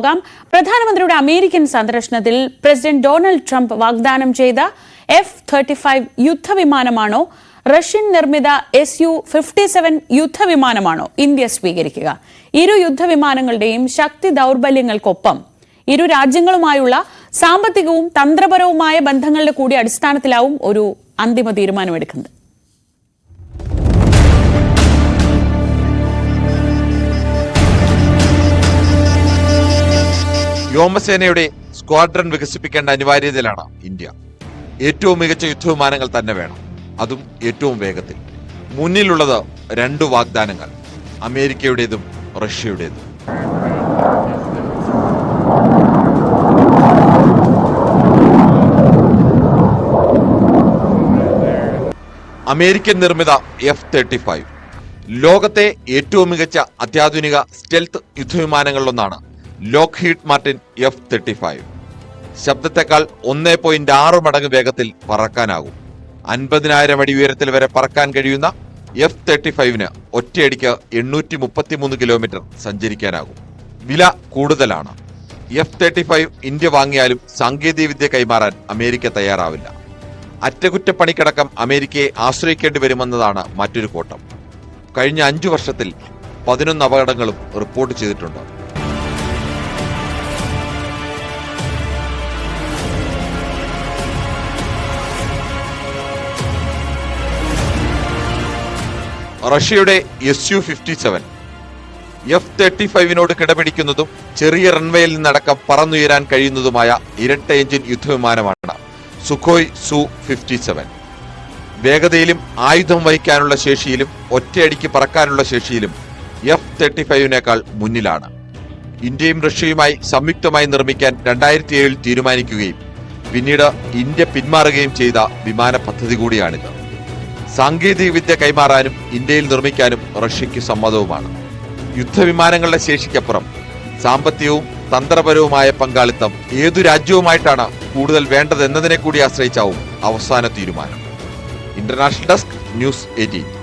പ്രധാനമന്ത്രിയുടെ അമേരിക്കൻ സന്ദർശനത്തിൽ president Donald Trump വാഗ്ദാനം ചെയ്ത F-35 യുദ്ധവിമാനമാണോ റഷ്യൻ നിർമ്മിത Su-57 യുദ്ധവിമാനമാണോ ഇന്ത്യ സ്വീകരിക്കുക? ഇരു യുദ്ധവിമാനങ്ങളുടെയും ശക്തി ദൗർബല്യങ്ങൾക്കൊപ്പം ഇരു രാജ്യങ്ങളുമായുള്ള സാമ്പത്തികവും തന്ത്രപരവുമായ ബന്ധങ്ങളുടെ കൂടി അടിസ്ഥാനത്തിലാവും ഒരു അന്തിമ തീരുമാനമെടുക്കുന്നത്. വ്യോമസേനയുടെ സ്ക്വാഡ്രൺ വികസിപ്പിക്കേണ്ട അനിവാര്യതയിലാണ് ഇന്ത്യ. ഏറ്റവും മികച്ച യുദ്ധവിമാനങ്ങൾ തന്നെ വേണം, അതും ഏറ്റവും വേഗത്തിൽ. മുന്നിലുള്ളത് രണ്ടു വാഗ്ദാനങ്ങൾ, അമേരിക്കയുടേതും റഷ്യയുടേതും. അമേരിക്കൻ നിർമ്മിത F-35 ലോകത്തെ ഏറ്റവും മികച്ച അത്യാധുനിക സ്റ്റെൽത്ത് യുദ്ധവിമാനങ്ങളിലൊന്നാണ് ലോക്ക്ഹീഡ് മാർട്ടിൻ F-35. ശബ്ദത്തെക്കാൾ 1.6 മടങ്ങ് വേഗത്തിൽ പറക്കാനാകും. 50,000 അടി ഉയരത്തിൽ വരെ പറക്കാൻ കഴിയുന്ന F-35 ഒറ്റയടിക്ക് 833 കിലോമീറ്റർ സഞ്ചരിക്കാനാകും. വില കൂടുതലാണ്. F-35 ഇന്ത്യ വാങ്ങിയാലും സാങ്കേതികവിദ്യ കൈമാറാൻ അമേരിക്ക തയ്യാറാവില്ല. അറ്റകുറ്റപ്പണിക്കടക്കം അമേരിക്കയെ ആശ്രയിക്കേണ്ടി വരുമെന്നതാണ് മറ്റൊരു കോട്ടം. കഴിഞ്ഞ 5 വർഷത്തിൽ 11 അപകടങ്ങളും റിപ്പോർട്ട് ചെയ്തിട്ടുണ്ട്. റഷ്യയുടെ Su-57 F-35 കിടപിടിക്കുന്നതും ചെറിയ റൺവേയിൽ നിന്നടക്കം പറന്നുയരാൻ കഴിയുന്നതുമായ ഇരട്ട എഞ്ചിൻ യുദ്ധവിമാനമാണ് സുഖോയ് Su-57. വേഗതയിലും ആയുധം വഹിക്കാനുള്ള ശേഷിയിലും ഒറ്റയടിക്ക് പറക്കാനുള്ള ശേഷിയിലും F-35 മുന്നിലാണ്. ഇന്ത്യയും റഷ്യയുമായി സംയുക്തമായി നിർമ്മിക്കാൻ 2007 തീരുമാനിക്കുകയും പിന്നീട് ഇന്ത്യ പിന്മാറുകയും ചെയ്ത വിമാന പദ്ധതി കൂടിയാണിത്. സാങ്കേതിക വിദ്യ കൈമാറാനും ഇന്ത്യയിൽ നിർമ്മിക്കാനും റഷ്യയ്ക്ക് സമ്മതവുമാണ്. യുദ്ധവിമാനങ്ങളുടെ ശേഷിക്കപ്പുറം സാമ്പത്തികവും തന്ത്രപരവുമായ പങ്കാളിത്തം ഏതു രാജ്യവുമായിട്ടാണ് കൂടുതൽ വേണ്ടതെന്നതിനെ കൂടി ആശ്രയിച്ചാവും അവസാന തീരുമാനം. International desk, news 18.